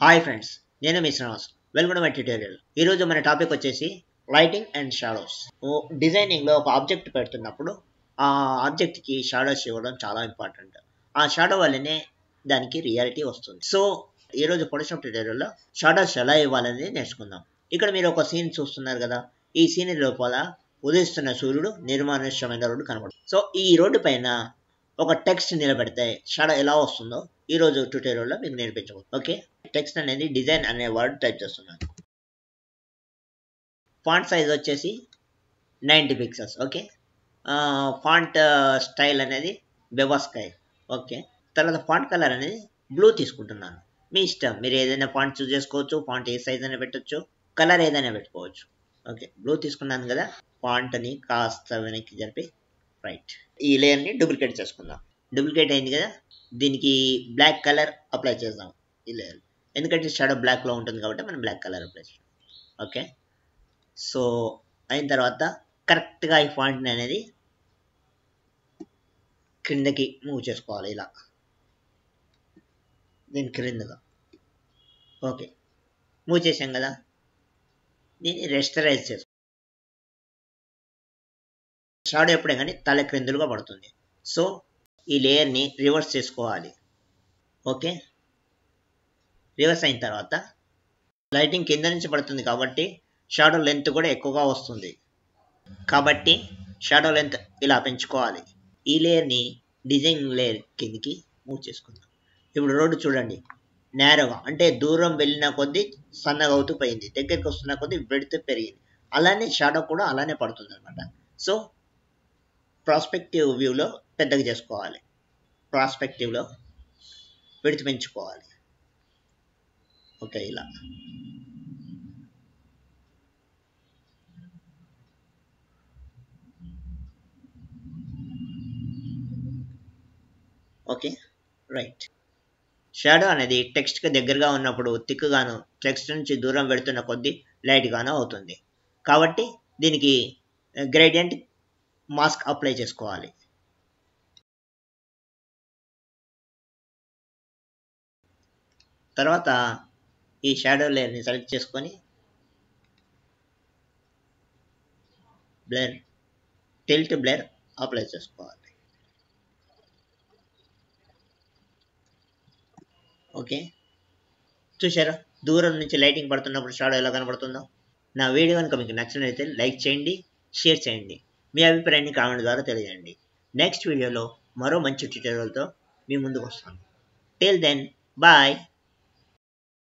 Hi friends, నేను మీ Srinivas. Welcome to my tutorial. ఈరోజు మన టాపిక్ వచ్చేసి లైటింగ్ అండ్ షాడోస్. డిజైనింగ్లో ఒక ఆబ్జెక్ట్ పెడుతున్నప్పుడు ఆ ఆబ్జెక్ట్కి షాడోస్ ఇవ్వడం చాలా ఇంపార్టెంట్. ఆ షాడో వల్లనే దానికి రియాలిటీ వస్తుంది. సో ఈరోజు ఫోటోషాప్ ట్యూటోరియల్లో షాడోస్ ఎలా ఇవ్వాలనేది నేర్చుకుందాం. ఇక్కడ మీరు ఒక సీన్ చూస్తున్నారు కదా. ఈ సీన్ లోపల ఉదయిస్తున్న సూర్యుడు, నిర్మానుష్యమైన రోడ్డు కనబడుతుంది. సో ఈ రోడ్డు పైన ఒక టెక్స్ట్ నిలబెడితే షాడో ఎలా వస్తుందో ఈరోజు ట్యూటోరియల్లో మీకు నేర్పించవచ్చు. ఓకే, టెక్స్ట్ అనేది డిజైన్ అనే వర్డ్ టైప్ చేస్తున్నాను. ఫాంట్ సైజ్ వచ్చేసి 90 పిక్సెల్స్. ఓకే, ఫాంట్ స్టైల్ అనేది బెవాస్కై. ఓకే, తర్వాత ఫాంట్ కలర్ అనేది బ్లూ తీసుకుంటున్నాను. మీ ఇష్టం, మీరు ఏదైనా ఫాంట్ చూస్ చేసుకోవచ్చు. ఫాంట్ ఏ సైజ్ అయినా పెట్టచ్చు, కలర్ ఏదైనా పెట్టుకోవచ్చు. ఓకే, బ్లూ తీసుకున్నాను కదా. ఫాంట్ని కాస్త వెనక్కి జరిపి రైట్, ఈ లేయర్ని డూప్లికేట్ చేసుకుందాం. డూప్లికేట్ అయింది కదా, దీనికి బ్లాక్ కలర్ అప్లై చేద్దాం. ఈ లేయర్ ఎందుకంటే షాడో బ్లాక్లో ఉంటుంది కాబట్టి మనం బ్లాక్ కలర్ అప్లై చేద్దాం. ఓకే, సో అయిన తర్వాత కరెక్ట్గా ఈ ఫాంట్ని అనేది క్రిందకి మూవ్ చేసుకోవాలి, ఇలా దీని క్రిందగా. ఓకే, మూవ్ చేసాం కదా, దీన్ని రెస్టరైజ్ చేసుకో. షాడో ఎప్పుడే కానీ తల క్రిందులుగా పడుతుంది. సో ఈ లేయర్ని రివర్స్ చేసుకోవాలి. ఓకే, రివర్స్ అయిన తర్వాత లైటింగ్ కింద నుంచి పడుతుంది కాబట్టి షాడో లెంత్ కూడా ఎక్కువగా వస్తుంది. కాబట్టి షాడో లెంత్ ఇలా పెంచుకోవాలి. ఈ లేయర్ని డిజైన్ లేయర్ కిందికి మూవ్ చేసుకుందాం. ఇప్పుడు రోడ్డు చూడండి, నేరోగా అంటే దూరం వెళ్ళిన కొద్దీ సన్నగా అవుతూ పోయింది, దగ్గరికి వస్తున్న కొద్దీ వెడితే పెరిగింది. అలానే షాడో కూడా అలానే పడుతుంది అనమాట. సో ప్రాస్పెక్టివ్ వ్యూలో పెద్దగా చేసుకోవాలి, ప్రాస్పెక్టివ్లో విడత పెంచుకోవాలి. ఓకే, ఇలా ఓకే రైట్. షాడో అనేది టెక్స్ట్కి దగ్గరగా ఉన్నప్పుడు థిక్గాను, టెక్స్ట్ నుంచి దూరం పెడుతున్న కొద్దీ లైట్గాను అవుతుంది. కాబట్టి దీనికి గ్రేడియంట్ మాస్క్ అప్లై చేసుకోవాలి. తర్వాత ఈ షాడో లేయర్ని సెలెక్ట్ చేసుకొని బ్లర్, టిల్ట్ బ్లర్ అప్లై చేసుకోవాలి. ఓకే, చూసారా దూరం నుంచి లైటింగ్ పడుతున్నప్పుడు షాడో ఎలా కనబడుతుందో. నా వీడియో కనుక మీకు నచ్చినట్లయితే లైక్ చేయండి, షేర్ చేయండి, మీ అభిప్రాయాన్ని కామెంట్ ద్వారా తెలియజేయండి. నెక్స్ట్ వీడియోలో మరో మంచి ట్యూటోరియల్తో మీ ముందుకు వస్తాను. Till then bye.